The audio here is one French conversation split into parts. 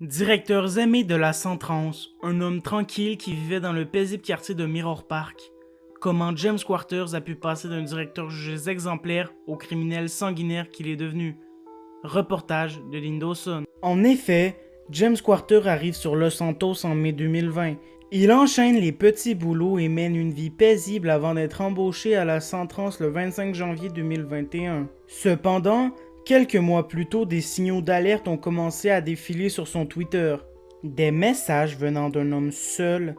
Directeurs aimés de la Centrance, un homme tranquille qui vivait dans le paisible quartier de Mirror Park. Comment James Quarters a pu passer d'un directeur jugé exemplaire au criminel sanguinaire qu'il est devenu. Reportage de Lynn Dawson. En effet, James Quarters arrive sur Los Santos en mai 2020. Il enchaîne les petits boulots et mène une vie paisible avant d'être embauché à la Centrance le 25 janvier 2021. Cependant, quelques mois plus tôt, des signaux d'alerte ont commencé à défiler sur son Twitter. Des messages venant d'un homme seul,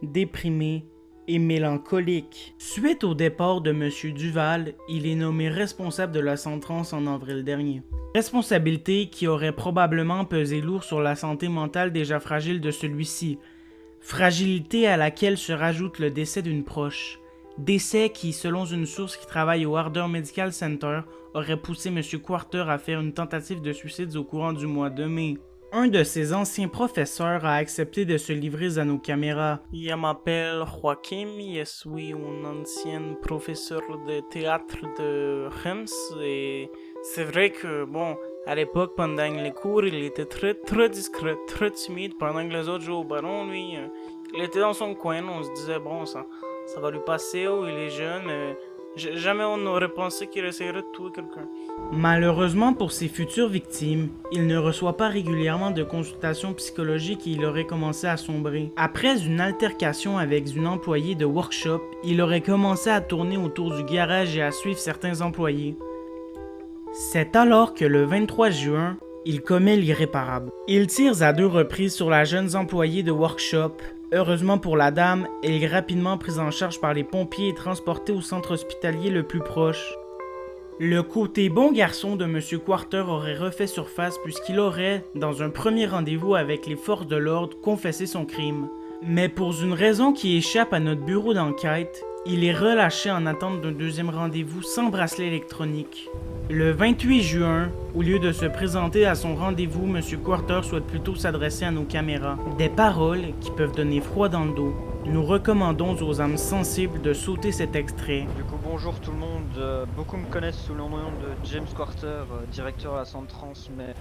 déprimé et mélancolique. Suite au départ de M. Duval, il est nommé responsable de la Centrance en avril dernier. Responsabilité qui aurait probablement pesé lourd sur la santé mentale déjà fragile de celui-ci. Fragilité à laquelle se rajoute le décès d'une proche. Décès qui, selon une source qui travaille au Ardor Medical Center, aurait poussé M. Quarter à faire une tentative de suicide au courant du mois de mai. Un de ses anciens professeurs a accepté de se livrer à nos caméras. Je m'appelle Joaquim, je suis un ancien professeur de théâtre de Reims et c'est vrai que, à l'époque, pendant les cours, il était très discret, très timide. Pendant que les autres jouaient au ballon, lui, il était dans son coin. On se disait, ça va lui passer, il est jeune, mais jamais on n'aurait pensé qu'il essayerait de tuer quelqu'un. Malheureusement pour ses futures victimes, il ne reçoit pas régulièrement de consultations psychologiques et il aurait commencé à sombrer. Après une altercation avec une employée de workshop, il aurait commencé à tourner autour du garage et à suivre certains employés. C'est alors que le 23 juin, il commet l'irréparable. Il tire à 2 reprises sur la jeune employée de workshop. Heureusement pour la dame, elle est rapidement prise en charge par les pompiers et transportée au centre hospitalier le plus proche. Le côté bon garçon de M. Quarter aurait refait surface puisqu'il aurait, dans un premier rendez-vous avec les forces de l'ordre, confessé son crime. Mais pour une raison qui échappe à notre bureau d'enquête, il est relâché en attente d'un deuxième rendez-vous sans bracelet électronique. Le 28 juin, au lieu de se présenter à son rendez-vous, M. Quarter souhaite plutôt s'adresser à nos caméras. Des paroles qui peuvent donner froid dans le dos. Nous recommandons aux âmes sensibles de sauter cet extrait. Du coup, bonjour tout le monde. Beaucoup me connaissent sous le nom de James Quarter, directeur à la Centrance, mais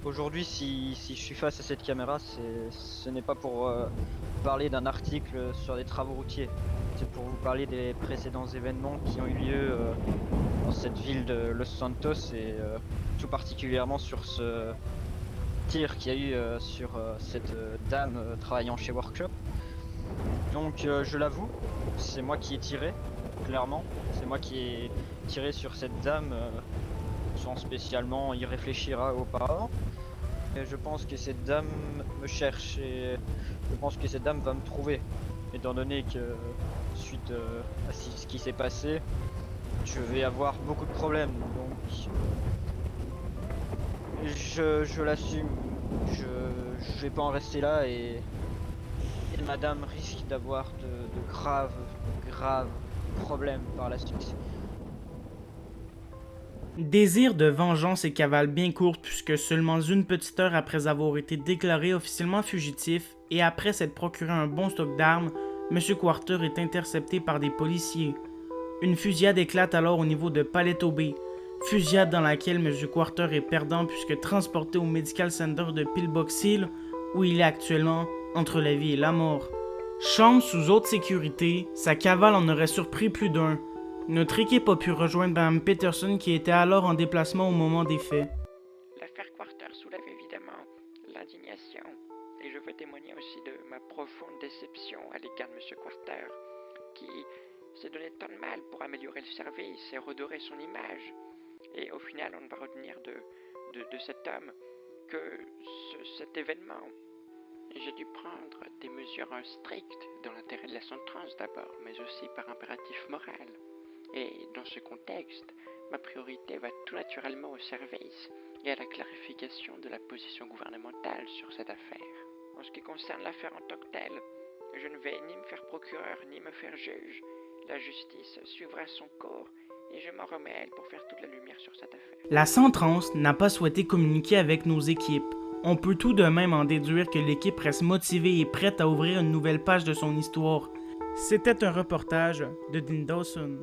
aujourd'hui, si je suis face à cette caméra, ce n'est pas pour parler d'un article sur des travaux routiers. C'est pour vous parler des précédents événements qui ont eu lieu dans cette ville de Los Santos et tout particulièrement sur ce tir qu'il y a eu sur cette dame travaillant chez Workshop. Donc je l'avoue, c'est moi qui ai tiré, clairement. C'est moi qui ai tiré sur cette dame sans spécialement y réfléchir auparavant. Et je pense que cette dame me cherche et je pense que cette dame va me trouver. Étant donné que suite à ce qui s'est passé, je vais avoir beaucoup de problèmes. Donc je l'assume, je vais pas en rester là et madame risque d'avoir de graves problèmes par la suite. Désir de vengeance et cavale bien courte puisque seulement une petite heure après avoir été déclaré officiellement fugitif et après s'être procuré un bon stock d'armes, M. Quarter est intercepté par des policiers. Une fusillade éclate alors au niveau de Paleto Bay, fusillade dans laquelle M. Quarter est perdant puisque transporté au Medical Center de Pillbox Hill où il est actuellement entre la vie et la mort. Chambre sous haute sécurité, sa cavale en aurait surpris plus d'un. Notre équipe a pu rejoindre Mme Peterson qui était alors en déplacement au moment des faits. L'affaire Quarter soulève évidemment l'indignation et je veux témoigner aussi de ma profonde déception à l'égard de M. Quarter qui s'est donné tant de mal pour améliorer le service et redorer son image. Et au final, on ne va retenir de cet homme que cet événement. J'ai dû prendre des mesures strictes dans l'intérêt de la Centrance d'abord, mais aussi par impératif moral. Et dans ce contexte, ma priorité va tout naturellement au service et à la clarification de la position gouvernementale sur cette affaire. En ce qui concerne l'affaire en tant que telle, je ne vais ni me faire procureur ni me faire juge. La justice suivra son cours et je m'en remets à elle pour faire toute la lumière sur cette affaire. La Centrance n'a pas souhaité communiquer avec nos équipes. On peut tout de même en déduire que l'équipe reste motivée et prête à ouvrir une nouvelle page de son histoire. C'était un reportage de Lynn Dawson.